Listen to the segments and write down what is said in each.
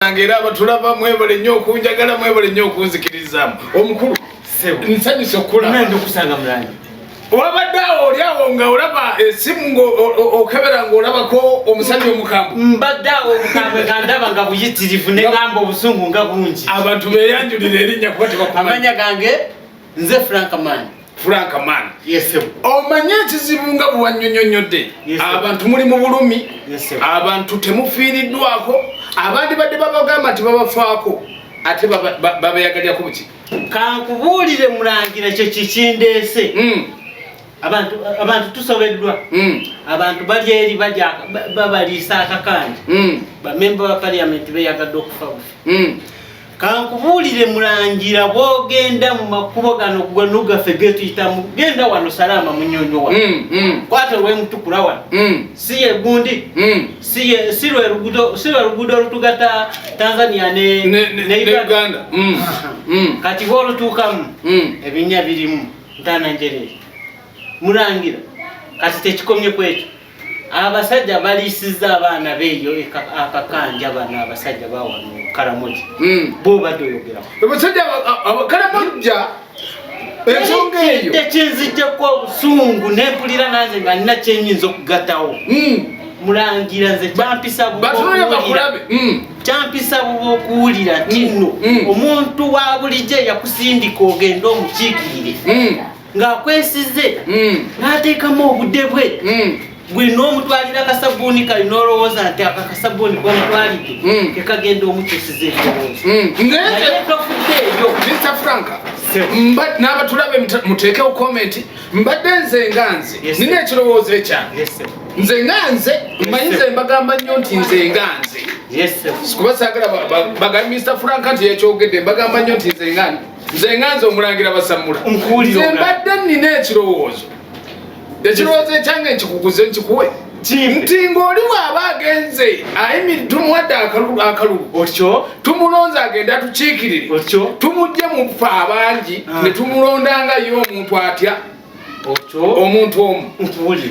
Angera abatulaba mwebale nnyo okunjagala mwebale nnyo okunzikirizamu omukulu nsanyusa okulaba nando kusanga mulani wabadde olyawo nga olaba esimu okebera ng'olabako omusajja omukambwe mbaddeawo omukambwe ngandaba nga buyitirivu ne ngamba obusungu nga bungi abantu beeyanjulira erinnya kuba tebakumanyi amanya gange nze Frank Man yes omanye ekizibu nga bw'annyonnyonnyodde abantu muli mu bulumi abantu temufiiriddwako abandi badde babagamba nti babafaako ate babeyagalirako buki kankubuulire mulangira kyo kikindeese abantu tusobeddwa abantu bali eri babaliisa akakanja bamemba ba parliament beyagadde okufa bufi kankubuulire mulangira bwogenda mu makubo gano gano gaffe getuyitamu genda wano salama munyonyowa kwata olw'emutukula wano si ye gundi si lwe luguudo olutugata Tanzania ne Uganda kati bw'olutuukamu ebinnya birimu ntaana njereere mulangira kati tekikomye kwekyo abasajja baliisizza abaana beeyo akakanja bano abasajja bawano Karamoja bo badde oyogeramu abasajja Karamoja ensonga eyo tekinziddeko obusungu nempulira nanze nga nina kyenyinza okugatawo mulangira nze kyampisa buba okuwulira nti nno omuntu wa bulijjo yakusindika ogenda omukiikirire ng'akwesize n'ateekamu obudde bwe gwe n'omutwalira akasabuuni kali n'olowooza nti akakasabuuni gw'omutwalidde kekagenda omukyusiza ekirowoozo naye tofudde eyo Mr. Frank n'abatulabe muteekewo komenti mbadde nze nina ekirowoozo ekyange nze nganze mmanyi nze mbagamba nnyo nti nze nganze kuba saagala bagambe Mr. Frank nti yekyogedde mbagamba nnyo nti nze nganze omulangira basamula nze mbadde nina ekirowoozo ekyange nkikuguze nkikuwe nti ng'oli bw'aba agenze tumuwadde akalulu otyo tumulonze agende atukiikirire otyo tumugye mu ffe abangi ne tumulondanga ye omuntu atya omuntu omu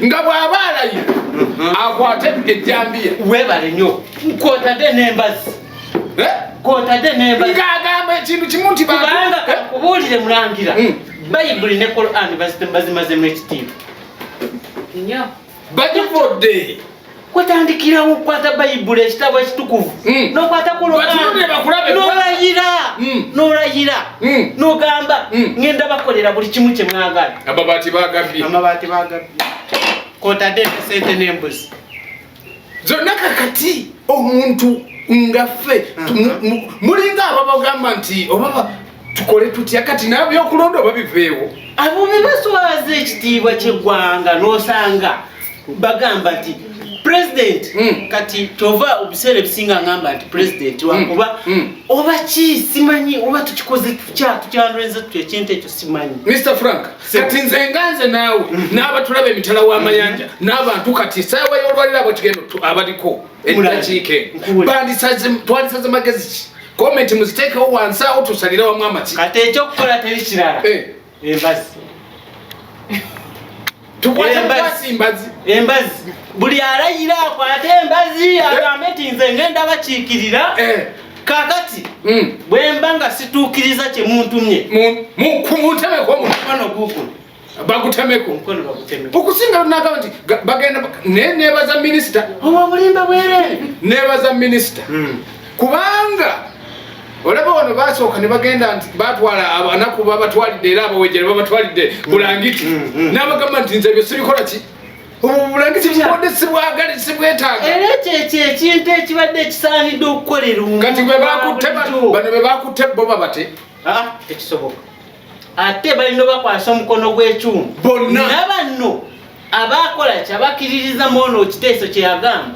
nga bw'aba alayira akwate ejjambiya webale nnyo kwotadde n'embazi ng'agamba ekintu kimu nti kubanga kakubuulire mulangira bayibuli ne Quran bazimazemu ekitiibwa nnyo bagivudde kwetandikirawo okukwata bayibuli ekitabo ekitukuvu n'okwata n'olayira n'ogamba ngenda bakolera buli kimu kye mwagala amabaati bagabbye kwotadde esente n'embuzi zonna kakati omuntu nga ffe mulinga ababagamba nti oba tukole tutya kati nabyokulonda oba biveewo abo bebaswaza ekitiibwa ky'eggwanga n'osanga bagamba nti president kati tova obiseera ebisinga ngamba nti president wakuba oba ki simanyi oba tukikoze tukyandwenza tutya ekintu ekyo simanyi Mr. Frank kati nze nganze naawe n'abatulaba emitala w'amayanja n'abantu kati saawa y'olwalira abo tugendo abaliko eddakiika twalisaze magezi ki komenti muziteekewo wansi awo tusalire wamu amaki kati ekyokukola teri kirala embazi buli alayira akwate embazi agambe nti nze ngenda bakiikirira kakati bwemba nga situukiriza kye muntumye muntemeko omukono guguno bagutemeko okusinga nagamba nti bagenda nebaza minisita obulimba bwerere nebaza minisita kubanga olaba wano basooka ne bagenda nti batwala abanaku babatwalidde era abawejere babatwalidde bulangiti n'abagamba nti nze ebyo sibikola ki bulangiti bubadde sibwagale sibwetaaga era kyekyo ekintu ekibadde ekisaanidde okukolera kati bano be bakutte bo babate tekisoboka ate balina bakwasa omukono gw'ekyuma bonna nabanno abakola kyabakiririza mwono ekiteeso kyeyagamba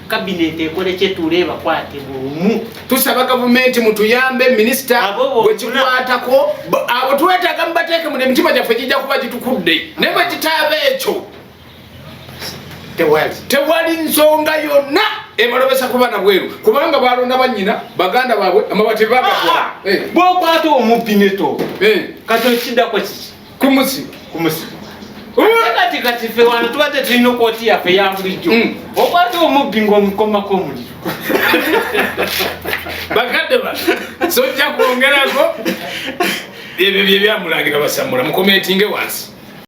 kabineti ekole kyetuule bakwate bumu tusaba gavumenti mutuyambe minisita bwekikwatako abo twetaaga mubateeke mu emitima gyaffe gijja kuba gitukudde naye bwekitaaba ekyo tewali nsonga yonna ebalobesa ku baana bweru kubanga balonda bannyina baganda baabwe amabati bagatwala bwokwata omubbi neto kati okiddako kiki kumusiba kati ffe wano tubadde tulina okwoti yaffe ya bulijjo okwata omubbi ng'omukomako omuliro bakadde ba sojja kwongerako ebyo bye byamulangira basamula mukomentinge wansi